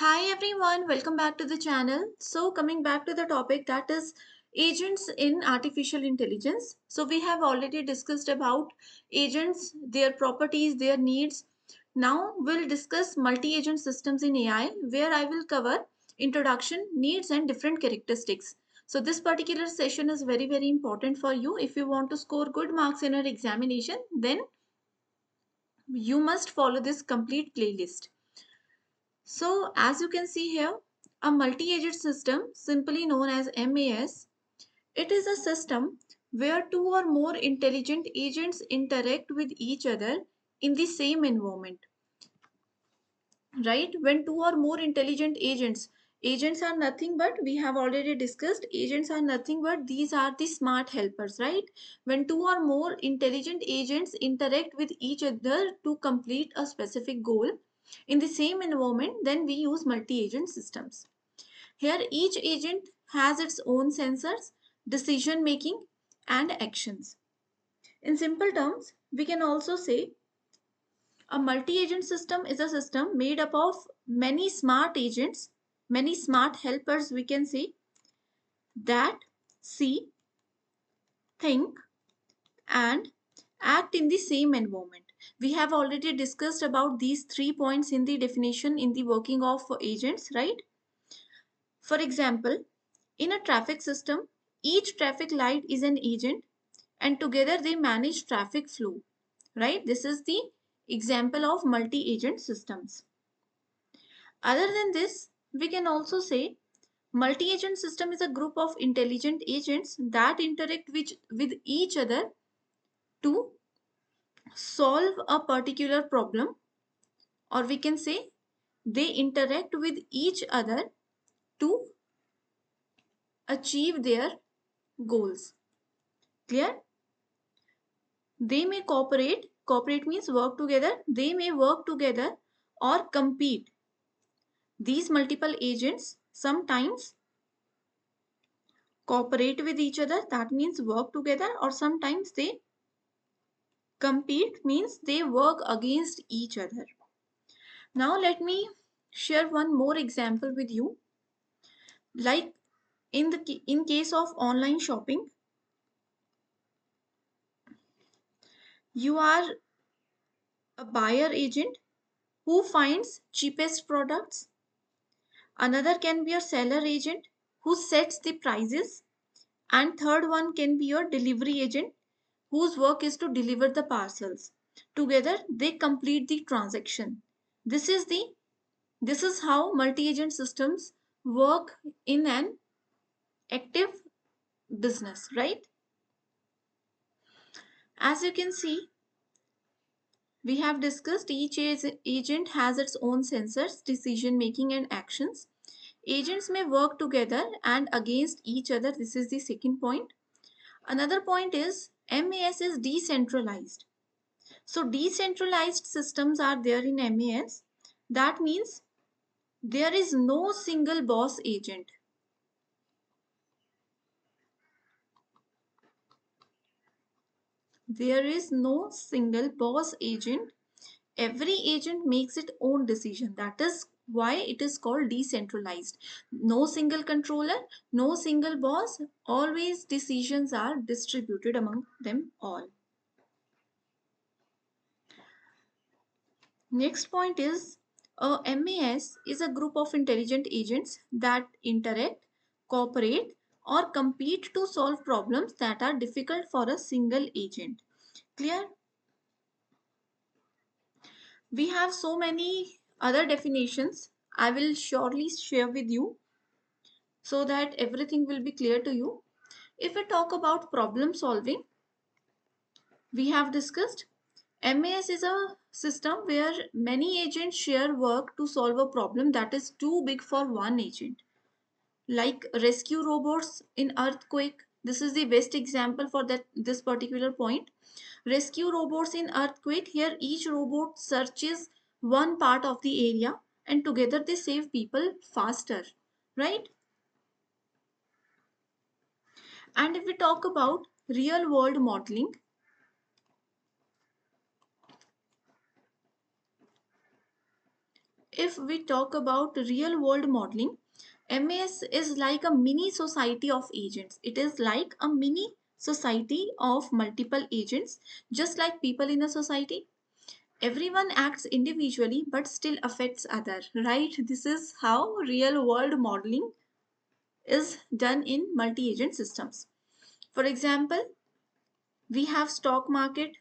Hi everyone, welcome back to the channel. So coming back to the topic, that is agents in artificial intelligence. So we have already discussed about agents, their properties, their needs. Now we'll discuss multi-agent systems in AI, where I will cover introduction, needs and different characteristics. So this particular session is very important for you. If you want to score good marks in your examination, then you must follow this complete playlist. So as you can see here, a multi-agent system, simply known as MAS, it is a system where two or more intelligent agents interact with each other in the same environment. Right? When two or more intelligent agents are nothing but, we have already discussed, agents are nothing but these are the smart helpers, right? When two or more intelligent agents interact with each other to complete a specific goal in the same environment, then we use multi-agent systems. Here each agent has its own sensors, decision making and actions. In simple terms, we can also say a multi-agent system is a system made up of many smart agents, many smart helpers, we can say, that see, think, and act in the same environment. We have already discussed about these 3 points in the definition in the working of agents, right? For example, in a traffic system, each traffic light is an agent and together they manage traffic flow, right? This is the example of multi-agent systems. Other than this, we can also say multi-agent system is a group of intelligent agents that interact with each other to solve a particular problem, or we can say they interact with each other to achieve their goals. Clear? They may cooperate means work together, they may work together or compete. These multiple agents sometimes cooperate with each other, that means work together, or sometimes they compete means they work against each other. Now let me share one more example with you. Like in case of online shopping, you are a buyer agent who finds cheapest products. Another can be a seller agent who sets the prices, and third one can be your delivery agent whose work is to deliver the parcels. Together they complete the transaction. This is how multi-agent systems work in an active business, right? As you can see, we have discussed each agent has its own sensors, decision making and actions. Agents may work together and against each other. This is the second point. Another point is MAS is decentralized. So decentralized systems are there in MAS. That means there is no single boss agent. There is no single boss agent. Every agent makes its own decision. That is why it is called decentralized. No single controller, no single boss. Always decisions are distributed among them all. Next point is a MAS is a group of intelligent agents that interact, cooperate, or compete to solve problems that are difficult for a single agent. Clear? We have so many other definitions. I will surely share with you so that everything will be clear to you. If we talk about problem solving, we have discussed MAS is a system where many agents share work to solve a problem that is too big for one agent. Like rescue robots in earthquake, this is the best example for this particular point. Rescue robots in earthquake, here each robot searches one part of the area and together they save people faster, right? And if we talk about real world modeling, if we talk about real world modeling, MAS is like a mini society of agents. It is like a mini society of multiple agents, just like people in a society. Everyone acts individually but still affects other, right? This is how real world modeling is done in multi-agent systems. For example, we have stock market.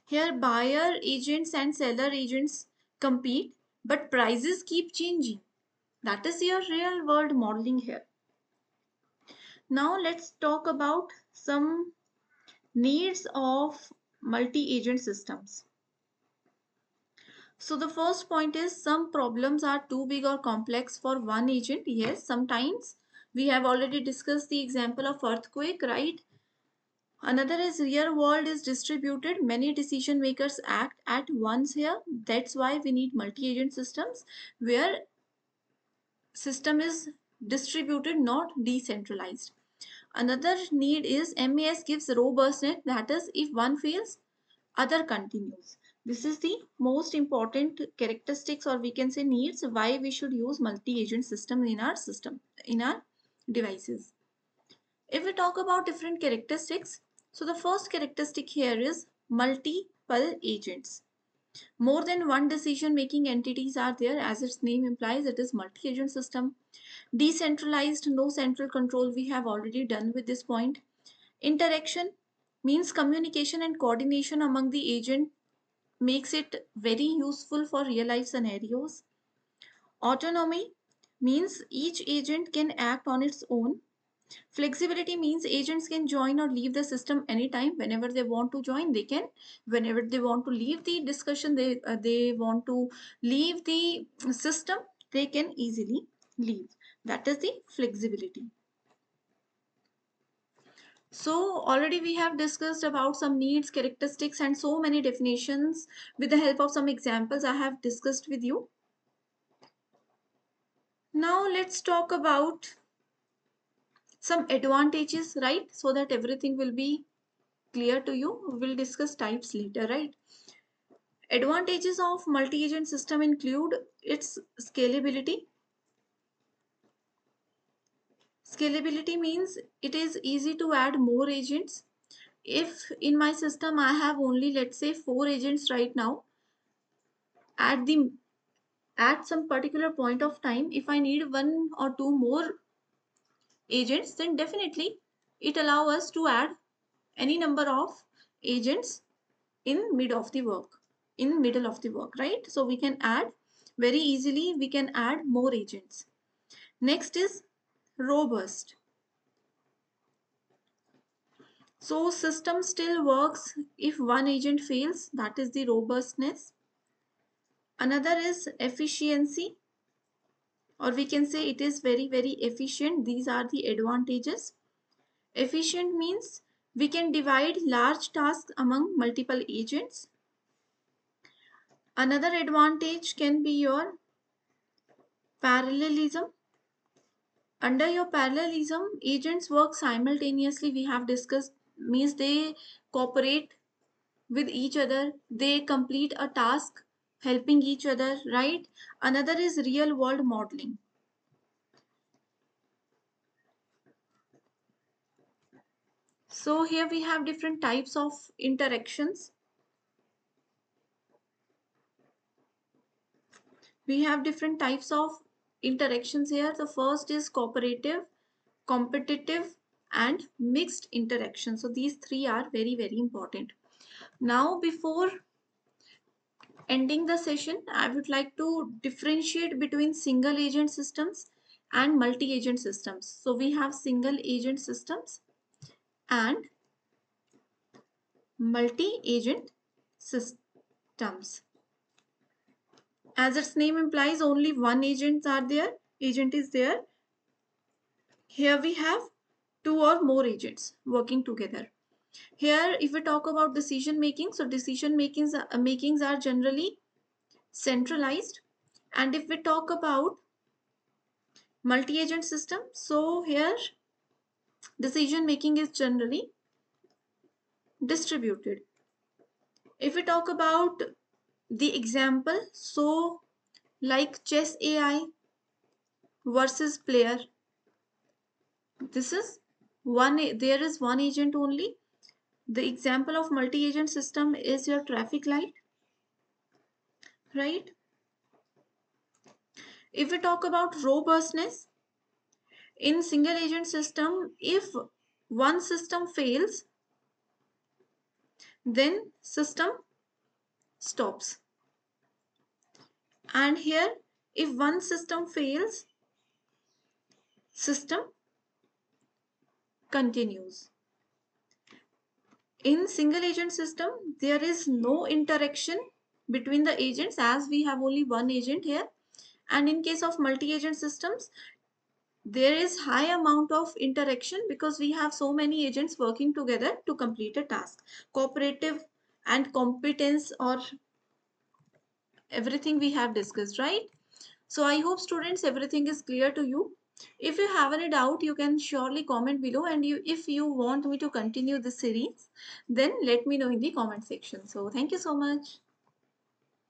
Here buyer agents and seller agents compete, but prices keep changing. That is your real world modeling here. Now let's talk about some needs of multi-agent systems. So the first point is some problems are too big or complex for one agent. Yes, sometimes we have already discussed the example of earthquake, right? Another is real world is distributed. Many decision makers act at once here. That's why we need multi-agent systems where system is distributed, not decentralized. Another need is MAS gives robustness, that is if one fails, other continues. This is the most important characteristics, or we can say needs, why we should use multi-agent system, in our devices. If we talk about different characteristics, so the first characteristic here is multiple agents. More than one decision making entities are there, as its name implies, it is multi-agent system. Decentralized, no central control, we have already done with this point. Interaction means communication and coordination among the agent makes it very useful for real life scenarios. Autonomy means each agent can act on its own. Flexibility means agents can join or leave the system anytime. Whenever they want to join, they can. Whenever they want to leave the discussion, they want to leave the system, they can easily leave. That is the flexibility. So already we have discussed about some needs, characteristics, and so many definitions. With the help of some examples I have discussed with you. Now let's talk about some advantages, right? So that everything will be clear to you. We'll discuss types later, right? Advantages of multi-agent system include its scalability. Scalability means it is easy to add more agents. If in my system I have only, let's say, 4 agents right now, at the at some particular point of time, if I need 1 or 2 more agents, then definitely it allows us to add any number of agents in middle of the work, right? So we can add very easily, we can add more agents. Next is robust. So system still works if one agent fails, that is the robustness. Another is efficiency, or we can say it is very efficient. These are the advantages. Efficient means we can divide large tasks among multiple agents. Another advantage can be your parallelism. Under your parallelism, agents work simultaneously. We have discussed, means they cooperate with each other, they complete a task helping each other, right? Another is real world modeling. So here we have different types of interactions. We have different types of interactions here. The first is cooperative, competitive, and mixed interaction. So these three are very important. Now before ending the session, I would like to differentiate between single agent systems and multi-agent systems. So we have single agent systems and multi-agent systems. As its name implies, only one agent is there. Here we have 2 or more agents working together. Here if we talk about decision making, so decision makings are generally centralized. And if we talk about multi-agent system, so here decision making is generally distributed. If we talk about the example. So like chess AI versus player, this is one, there is one agent only. The example of multi-agent system is your traffic light, right? If we talk about robustness, in single agent system, if one system fails, then system stops. And here, if one system fails, system continues. In single agent system, there is no interaction between the agents, as we have only one agent here. And in case of multi-agent systems, there is high amount of interaction because we have so many agents working together to complete a task. Cooperative and competence, or everything we have discussed, right? So I hope students everything is clear to you. If you have any doubt, you can surely comment below, and if you want me to continue this series, then let me know in the comment section. So thank you so much.